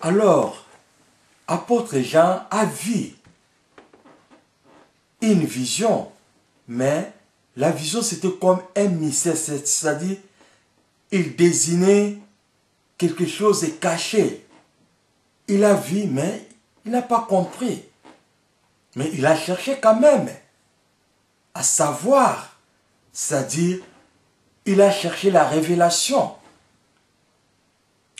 Alors, apôtre Jean a vu une vision, mais la vision c'était comme un mystère, c'est-à-dire il désignait quelque chose de caché. Il a vu, mais il n'a pas compris. Mais il a cherché quand même à savoir, c'est-à-dire il a cherché la révélation.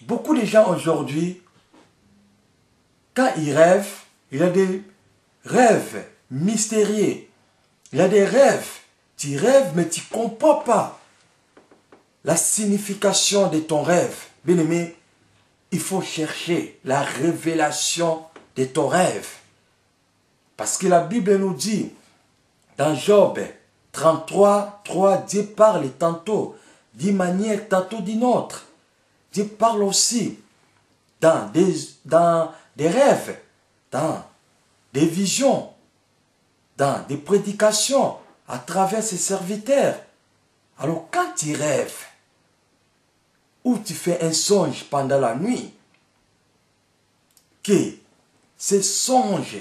Beaucoup de gens aujourd'hui, quand ils rêvent, il y a des rêves mystérieux. Il y a des rêves. Tu rêves, mais tu ne comprends pas la signification de ton rêve. Bien aimé, il faut chercher la révélation de ton rêve. Parce que la Bible nous dit, dans Job 33, 3, Dieu parle tantôt d'une manière, tantôt d'une autre. Dieu parle aussi dans des rêves, dans des visions, dans des prédications, à travers ses serviteurs. Alors quand tu rêves, ou tu fais un songe pendant la nuit, que ces songes,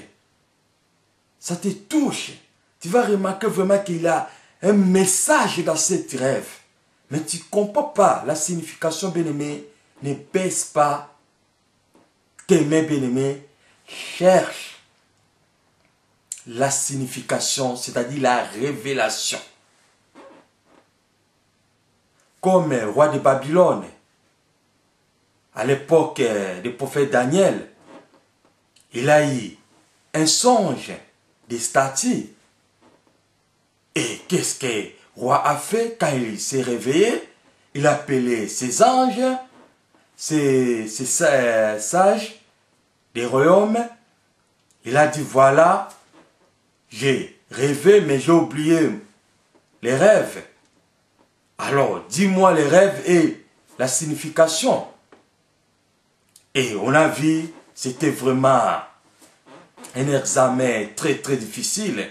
ça te touche, tu vas remarquer vraiment qu'il y a un message dans cet rêve. Mais tu ne comprends pas la signification, bien-aimé. Ne baisse pas tes mains, bien-aimé. Cherche la signification, c'est-à-dire la révélation. Comme le roi de Babylone, à l'époque du prophète Daniel, il a eu un songe des statues. Et qu'est-ce que le roi a fait quand il s'est réveillé? Il a appelé ses anges, ses sages des royaumes. Il a dit, voilà, j'ai rêvé, mais j'ai oublié les rêves. Alors, dis-moi les rêves et la signification. Et on a vu, c'était vraiment un examen très très difficile.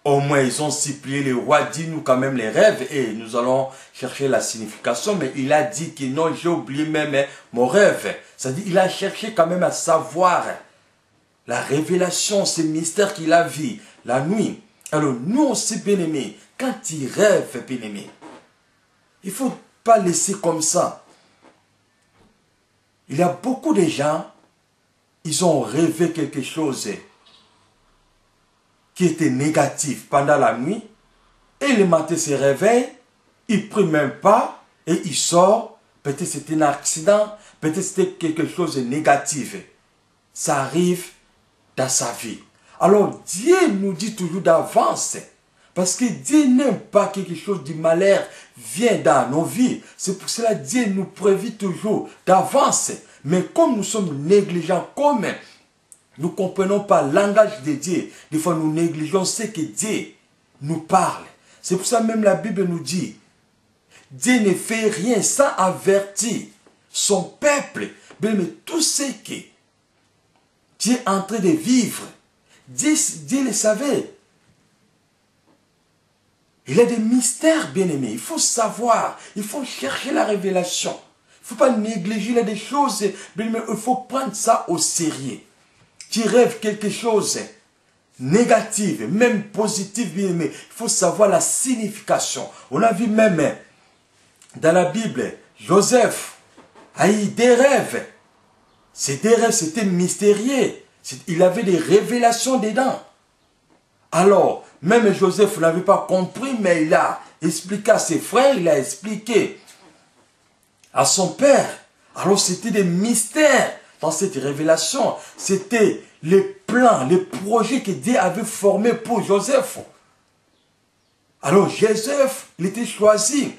Au moins, ils ont supplié le roi, dis-nous quand même les rêves et nous allons chercher la signification. Mais il a dit que non, j'ai oublié même mon rêve. C'est-à-dire, il a cherché quand même à savoir la révélation, ce mystère qu'il a vu la nuit. Alors, nous aussi, bien-aimés, quand tu rêves, bien-aimés, il ne faut pas laisser comme ça. Il y a beaucoup de gens, ils ont rêvé quelque chose qui était négatif pendant la nuit, et le matin se réveille, il ne prie même pas, et il sort, peut-être c'était un accident, peut-être c'était quelque chose de négatif. Ça arrive dans sa vie. Alors Dieu nous dit toujours d'avance, parce que Dieu n'aime pas que quelque chose de malheur vienne dans nos vies. C'est pour cela que Dieu nous prévient toujours d'avance. Mais comme nous sommes négligents, comme nous ne comprenons pas le langage de Dieu, des fois nous négligeons ce que Dieu nous parle. C'est pour ça même la Bible nous dit, Dieu ne fait rien sans avertir son peuple. Mais tout ce que Dieu est en train de vivre, Dieu le savait. Il y a des mystères, bien-aimés. Il faut savoir, il faut chercher la révélation. Il ne faut pas négliger, il y a des choses, bien-aimés, il faut prendre ça au sérieux. Tu rêves quelque chose négatif, même positif, bien-aimé, il faut savoir la signification. On a vu même dans la Bible, Joseph a eu des rêves. Ces rêves, c'était mystérieux. Il avait des révélations dedans. Alors, même Joseph n'avait pas compris, mais il a expliqué à ses frères, il a expliqué à son père. Alors, c'était des mystères dans cette révélation. C'était les plans, les projets que Dieu avait formés pour Joseph. Alors, Joseph, il était choisi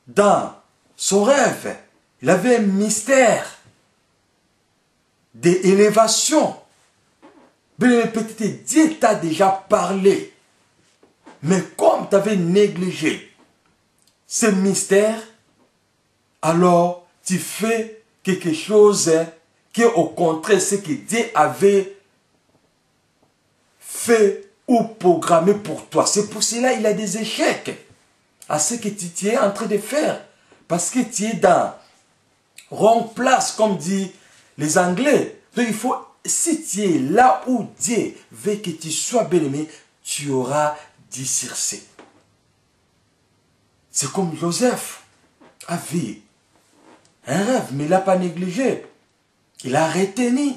dans son rêve. Il avait un mystère d'élévation. Peut-être Dieu t'a déjà parlé. Mais comme tu avais négligé ce mystère, alors tu fais quelque chose qui est au contraire ce que Dieu avait fait ou programmé pour toi. C'est pour cela qu'il a des échecs à ce que tu es en train de faire. Parce que tu es dans remplace, comme dit les Anglais. Donc il faut, si tu es là où Dieu veut que tu sois bien-aimé, tu auras discerné. C'est comme Joseph avait un rêve, mais il n'a pas négligé. Il a retenu.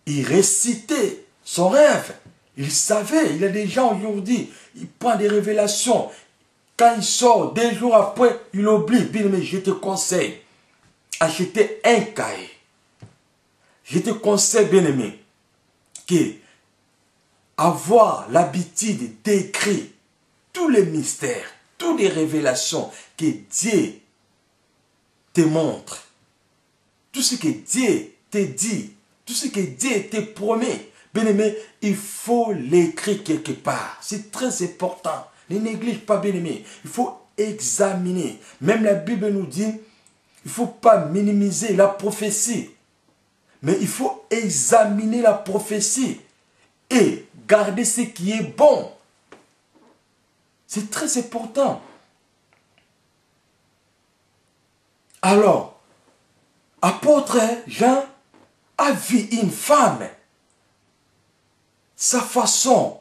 Il récitait son rêve. Il savait. Il y a des gens aujourd'hui, il prend des révélations. Quand il sort, 2 jours après, il oublie. Bien, mais je te conseille, acheter un cahier. Je te conseille, bien-aimé, que avoir l'habitude d'écrire tous les mystères, toutes les révélations que Dieu te montre, tout ce que Dieu te dit, tout ce que Dieu te promet, bien-aimé, il faut l'écrire quelque part. C'est très important. Ne néglige pas, bien-aimé. Il faut examiner. Même la Bible nous dit, il ne faut pas minimiser la prophétie. Mais il faut examiner la prophétie et garder ce qui est bon. C'est très important. Alors, apôtre Jean a vu une femme. Sa façon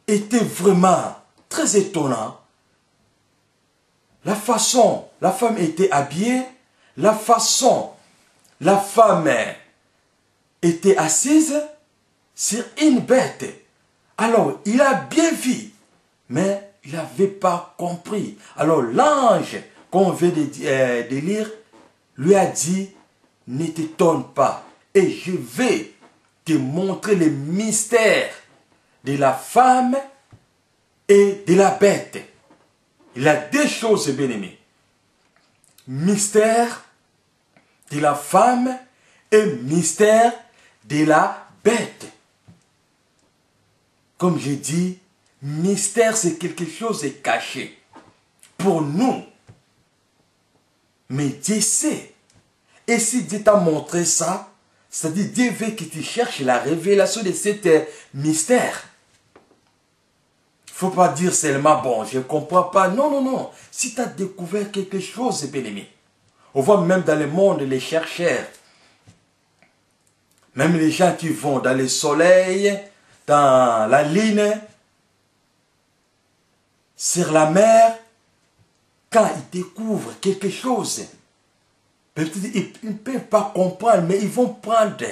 était vraiment très étonnante. La façon, la femme était habillée, la façon, la femme était assise sur une bête. Alors, il a bien vu, mais il n'avait pas compris. Alors, l'ange qu'on vient de lire lui a dit, ne t'étonne pas, et je vais te montrer les mystères de la femme et de la bête. Il a 2 choses, bien-aimés. Mystère de la femme et mystère de la bête. Comme j'ai dit, mystère, c'est quelque chose de caché pour nous. Mais Dieu sait. Et si Dieu t'a montré ça, c'est-à-dire Dieu veut que tu cherches la révélation de cet mystère. Il ne faut pas dire seulement, bon, je ne comprends pas. Non, non, non. Si tu as découvert quelque chose, c'est bien-aimé. On voit même dans le monde les chercheurs, même les gens qui vont dans le soleil, dans la ligne, sur la mer, quand ils découvrent quelque chose, peut-être ils ne peuvent pas comprendre, mais ils vont prendre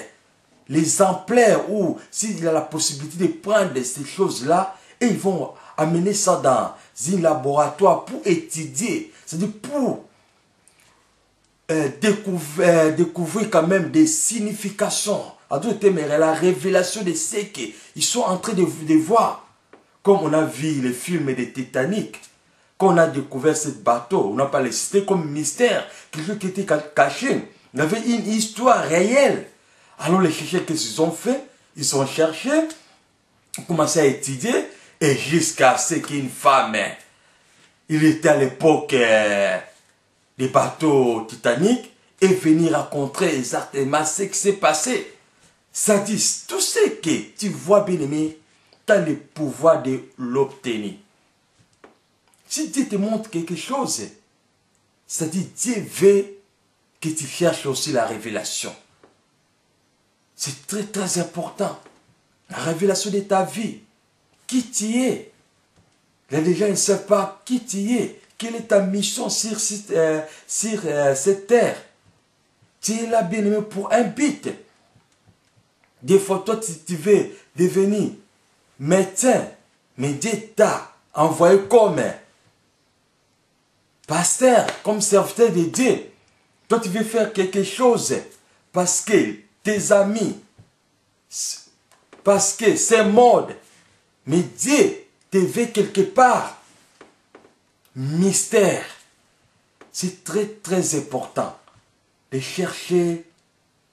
l'exemplaire ou s'il y a la possibilité de prendre ces choses-là et ils vont amener ça dans un laboratoire pour étudier, c'est-à-dire pour découvrir quand même des significations. À d'autres termes, la révélation de ce qu'ils sont en train de voir. Comme on a vu les films de Titanic, quand on a découvert ce bateau, on n'a pas les cité comme mystère, quelque chose qui était caché. Il y avait une histoire réelle. Alors les chercheurs, qu'est-ce qu'ils ont fait? Ils ont cherché, ont commencé à étudier, et jusqu'à ce qu'une femme, il était à l'époque des bateaux Titanic, et venir raconter exactement ce qui s'est passé. Ça dit, tout ce que tu vois, bien-aimé, tu as le pouvoir de l'obtenir. Si Dieu te montre quelque chose, ça dit, Dieu veut que tu cherches aussi la révélation. C'est très très important. La révélation de ta vie. Qui tu es. Les gens ne savent pas qui tu es. Quelle est ta mission sur cette terre. Tu es là, bien-aimé, pour un but. Des fois, toi, tu veux devenir médecin, mais Dieu t'a envoyé comme pasteur, comme serviteur de Dieu. Toi, tu veux faire quelque chose parce que tes amis, parce que c'est mode, mais Dieu te veut quelque part. Mystère. C'est très très important de chercher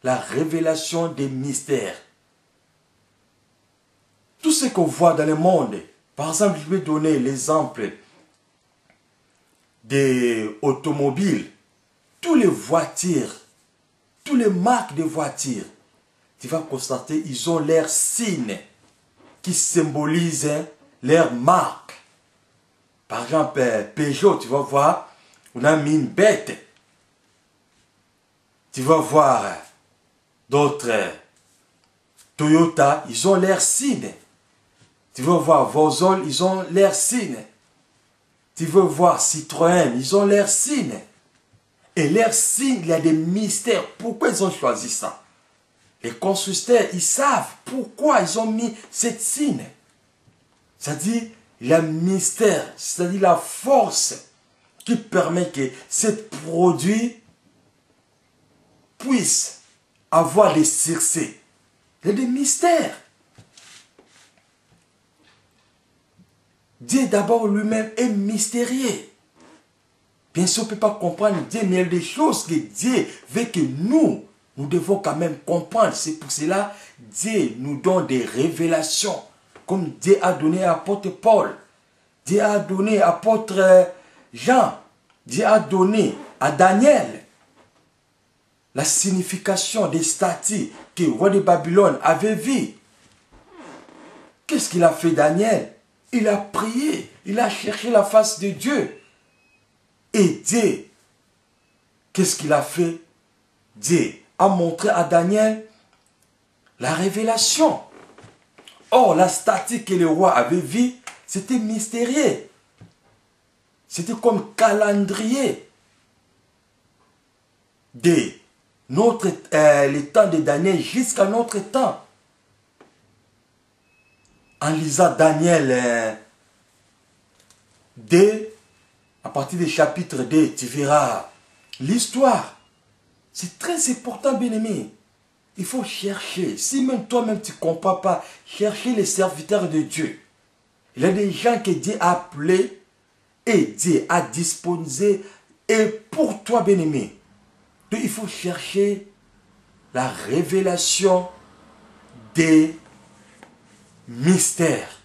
la révélation des mystères. Tout ce qu'on voit dans le monde, par exemple, je vais donner l'exemple des automobiles, toutes les voitures, toutes les marques de voitures, tu vas constater, ils ont leurs signes qui symbolisent leur marque. Par exemple, Peugeot, tu vas voir, on a mis une bête. Tu vas voir d'autres Toyota, ils ont l'air signes. Tu veux voir Vozol, ils ont l'air signes. Tu veux voir Citroën, ils ont l'air signes. Et l'air signe, il y a des mystères. Pourquoi ils ont choisi ça? Les constructeurs, ils savent pourquoi ils ont mis cette signe. C'est-à-dire, le mystère, c'est-à-dire la force qui permet que ce produit puisse avoir des succès. Il y a des mystères. Dieu d'abord lui-même est mystérieux. Bien sûr, on ne peut pas comprendre Dieu, mais il y a des choses que Dieu veut que nous devons quand même comprendre. C'est pour cela que Dieu nous donne des révélations. Comme Dieu a donné à l'apôtre Paul. Dieu a donné à l'apôtre Jean. Dieu a donné à Daniel la signification des statues que le roi de Babylone avait vues. Qu'est-ce qu'il a fait Daniel? Il a prié, il a cherché la face de Dieu. Et Dieu, qu'est-ce qu'il a fait? Dieu a montré à Daniel la révélation. Or, la statue que le roi avait vue, c'était mystérieux. C'était comme calendrier de le temps de Daniel jusqu'à notre temps. En lisant Daniel 2, à partir du chapitre 2, tu verras l'histoire. C'est très important, bien-aimé. Il faut chercher. Si même toi-même tu ne comprends pas, chercher les serviteurs de Dieu. Il y a des gens que Dieu a appelés et Dieu a disposé. Et pour toi, bien-aimé, il faut chercher la révélation des mystères.